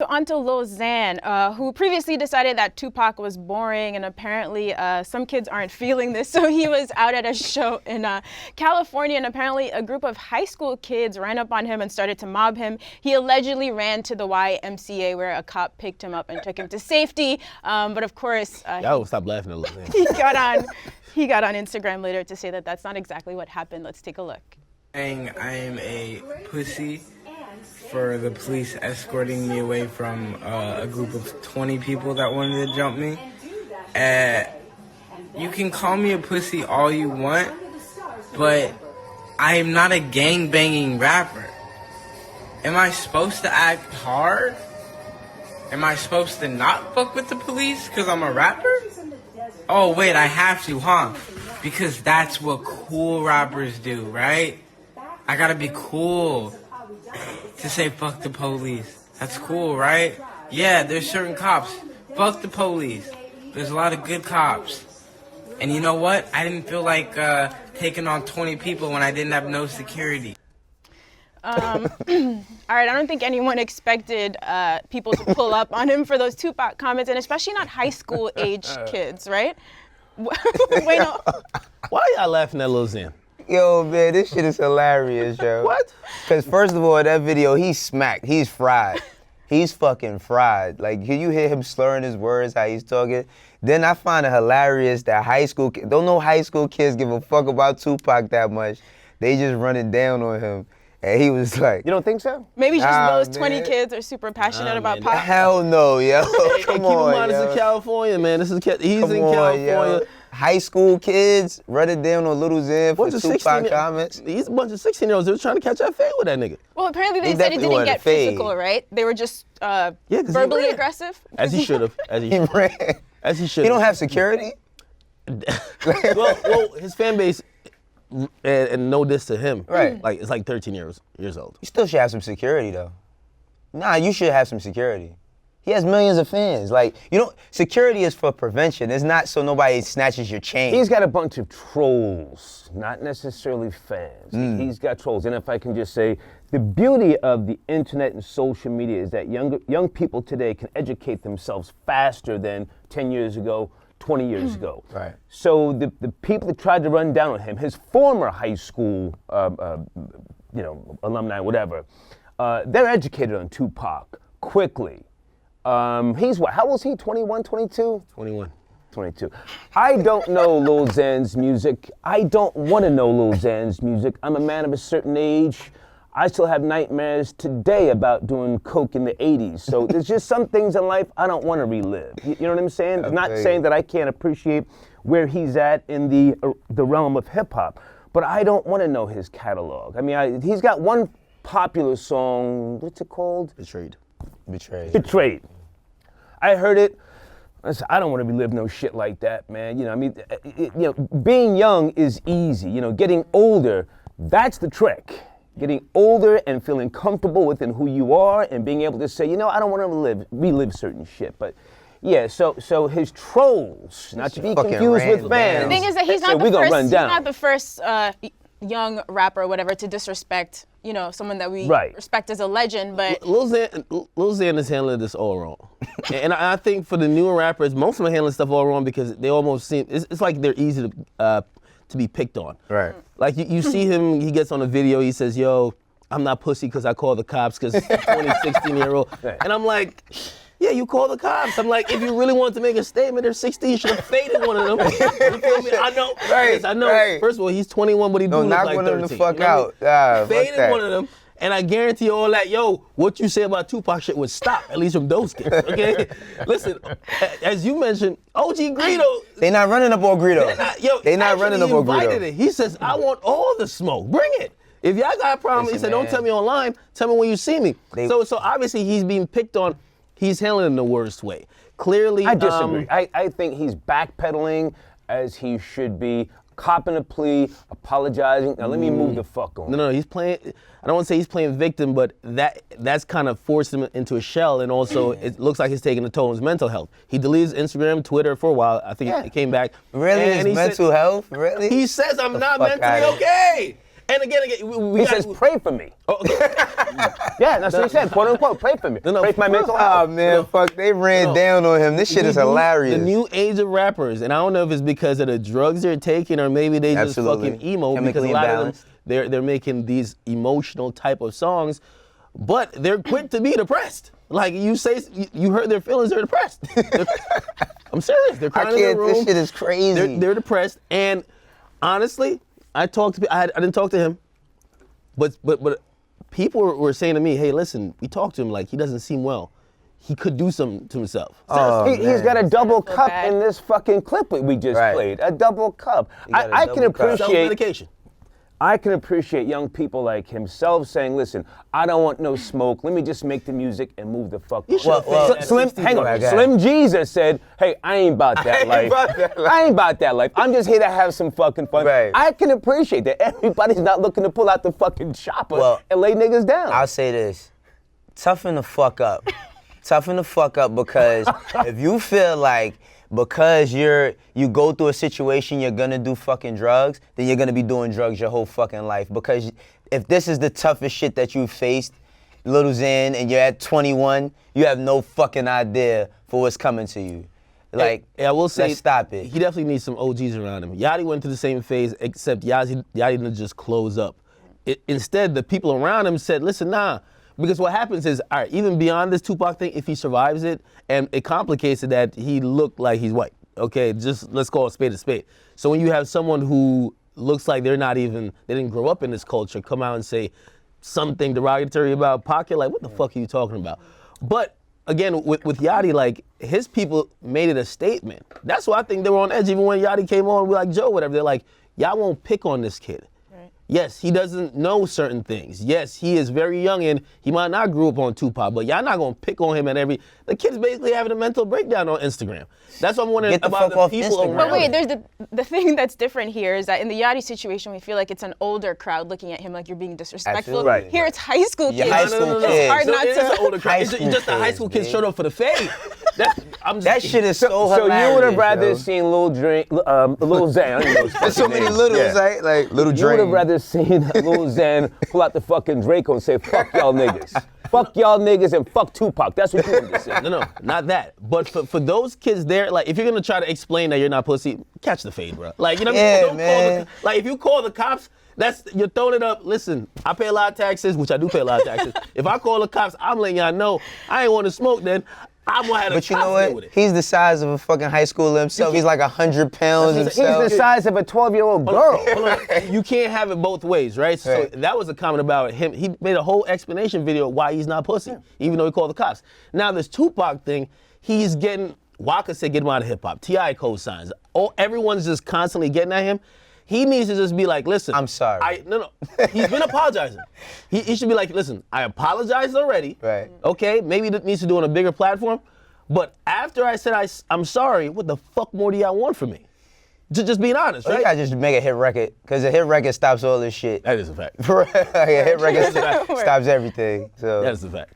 So on to Lil Xan, who previously decided that Tupac was boring, and apparently some kids aren't feeling this. So he was out at a show in California, and apparently a group of high school kids ran up on him and started to mob him. He allegedly ran to the YMCA where a cop picked him up and took him to safety. But of course, y'all stop laughing at Lil Xan. he got on Instagram later to say that that's not exactly what happened. Let's take a look. Saying I am a pussy for the police escorting me away from a group of 20 people that wanted to jump me. You can call me a pussy all you want, but I am not a gang-banging rapper. Am I supposed to act hard? Am I supposed to not fuck with the police because I'm a rapper? Oh wait, I have to, huh? Because that's what cool rappers do, right? I gotta be cool to say fuck the police. That's cool, right? Yeah, there's certain cops. Fuck the police. There's a lot of good cops. And you know what? I didn't feel like taking on 20 people when I didn't have no security. All right, I don't think anyone expected people to pull up on him for those Tupac comments, and especially not high school age kids, right? Wayno. Why are y'all laughing at Lil Xan? Yo, man, this shit is hilarious, yo. What? Because first of all, that video, he's smacked. He's fried. He's fucking fried. Like, can you hear him slurring his words, how he's talking? Then I find it hilarious that don't know high school kids give a fuck about Tupac that much. They just running down on him. And he was like, you don't think so? Maybe just those 20 kids are super passionate about pop. Hell no, yo. Come Keep on, in mind, yo. this is California, man. He's in California. Yo. High school kids running down on Lil Xan for Tupac comments. He's a bunch of 16-year-olds. They were trying to catch that fade with that nigga. Well, apparently they said it didn't get physical, right? They were just verbally aggressive. As he should have. He ran. As he should. He don't have security? well, his fan base, and no diss to him. Right. Like, it's like 13 years old. You still should have some security, though. Nah, you should have some security. He has millions of fans. Like, security is for prevention. It's not so nobody snatches your chain. He's got a bunch of trolls, not necessarily fans. He's got trolls. And if I can just say, the beauty of the internet and social media is that young people today can educate themselves faster than 10 years ago, 20 years ago. Right. So the people that tried to run down on him, his former high school, alumni, whatever, they're educated on Tupac quickly. He's what? How old is he? 21, 22? 21. 22. I don't know Lil Xan's music. I don't want to know Lil Xan's music. I'm a man of a certain age. I still have nightmares today about doing coke in the 80s. So there's just some things in life I don't want to relive. You know what I'm saying? Okay. Not saying that I can't appreciate where he's at in the realm of hip hop, but I don't want to know his catalog. I mean, he's got one popular song. What's it called? Betrayed. Betrayed. I heard it. I said, I don't want to relive no shit like that, man. Being young is easy. Getting older, that's the trick. Getting older and feeling comfortable within who you are and being able to say, I don't want to relive certain shit. But yeah, so his trolls, not to be confused with fans. The thing is that he's not the first young rapper or whatever to disrespect, someone that we respect as a legend, but Lil Xan is handling this all wrong. And I think for the newer rappers, most of them are handling stuff all wrong because they almost seem, it's like they're easy to be picked on. Right. Like you see him, he gets on a video, he says, yo, I'm not pussy because I call the cops because 20, 16-year-old. And I'm like, yeah, you call the cops. I'm like, if you really wanted to make a statement, they're 16, you should have faded one of them. You feel me? I know. Right, I know. right. First of all, he's 21, but he do look like 13. Knock one of them the fuck you know out. Faded one of them. And I guarantee you all that, yo, what you say about Tupac shit would stop, at least from those kids, okay? Listen, as you mentioned, OG Greedo. They not running up on Greedo. They not running up on Greedo. He says, I want all the smoke. Bring it. If y'all got a problem, he said, don't tell me online, tell me when you see me. So obviously he's being picked on. He's handling it in the worst way. Clearly, I disagree. I think he's backpedaling as he should be, copping a plea, apologizing. Now let me move the fuck on. No, he's playing. I don't want to say he's playing victim, but that's kind of forced him into a shell, and also it looks like he's taking a toll on his mental health. He deleted Instagram, Twitter for a while. I think it came back. Really, his mental health? Really? He says I'm not mentally okay. And again, we He gotta, says, pray for me. Oh, okay. Yeah, that's what he said, quote unquote, pray for me. No, Pray for my mental Oh health. man, fuck, they ran down on him. This shit is hilarious. The new age of rappers, and I don't know if it's because of the drugs they're taking or maybe they just Absolutely. fucking emo, because Chemically a lot imbalanced. of them they're making these emotional type of songs, but they're quick to be depressed. Like you hurt their feelings, they're depressed. I'm serious. They're I crying in their can't. room. This shit is crazy. They're depressed, and honestly, I didn't talk to him, but people were saying to me, hey, listen, we talked to him, like he doesn't seem well. He could do something to himself. Oh, He's got a double feel cup bad. in this fucking clip that we just Right. played. A double cup. got a I double can cup. appreciate. Self-medication. I can appreciate young people like himself saying, listen, I don't want no smoke. Let me just make the music and move the fuck on. well, Hang on. Okay. Slim Jesus said, hey, I ain't about that life. about that life. I ain't about that life. I'm just here to have some fucking fun. Right. I can appreciate that. Everybody's not looking to pull out the fucking chopper Well, and lay niggas down. I'll say this: toughen the fuck up. Toughen the fuck up, because if you feel like because you go through a situation you're gonna do fucking drugs, then you're gonna be doing drugs your whole fucking life. Because if this is the toughest shit that you've faced, Lil Xan, and you're at 21, you have no fucking idea for what's coming to you. Like, I will say, let's stop it. He definitely needs some OGs around him. Yachty went through the same phase, except Yachty didn't just close up. Instead, the people around him said, listen, nah. Because what happens is, all right, even beyond this Tupac thing, if he survives it, and it complicates it that he looked like he's white, okay? Just let's call a spade a spade. So when you have someone who looks like they didn't grow up in this culture, come out and say something derogatory about Pac, you're like, what the fuck are you talking about? But again, with Yachty, like, his people made it a statement. That's why I think they were on edge. Even when Yachty came on with like Joe, whatever, they're like, y'all won't pick on this kid. Yes, he doesn't know certain things. Yes, he is very young and he might not grew up on Tupac, but y'all not gonna pick on him at the kid's basically having a mental breakdown on Instagram. That's what I'm wondering Get the about fuck the off people Instagram. around But wait, him. there's the thing that's different here is that in the Yachty situation, we feel like it's an older crowd looking at him like you're being disrespectful. Absolutely. Right. Here it's high school Yeah, kids. high school It's kids. hard So not it is an to. older crowd. High It's school just the high kids, school kids man. showed up for the fade. That shit is so So hilarious. you would have rather yo. seen Lil Xan. I don't know his There's so fucking many name. littles, Yeah. right? Like little You would have Drain. rather seen Lil Xan pull out the fucking Draco and say, fuck y'all niggas. Fuck y'all niggas and fuck Tupac. That's what you wanted to say. No, not that. But for those kids there, like, if you're gonna try to explain that you're not pussy, catch the fade, bro. Like, you know what I mean? Yeah, Don't man. like, if you call the cops, you're throwing it up. Listen, I pay a lot of taxes, which I do pay a lot of taxes. If I call the cops, I'm letting y'all know I ain't want to smoke. Then I'm gonna have the But you cops know deal with what? it. He's the size of a fucking high schooler himself. He's like 100 pounds That's He's himself. the size of a 12-year-old girl. Hold on. You can't have it both ways, right? So Right. that was a comment about him. He made a whole explanation video why he's not pussy, even though he called the cops. Now this Tupac thing, he's getting, Waka said get him out of hip hop. T.I. co-signs. Everyone's just constantly getting at him. He needs to just be like, listen. I'm sorry. No. He's been apologizing. He should be like, listen, I apologized already. Right. Okay, maybe it needs to do it on a bigger platform. But after I said I'm sorry, what the fuck more do y'all want from me? Just being honest, You right? gotta just make a hit record, because a hit record stops all this shit. That is a fact. Like a hit record stops everything. So That is a fact.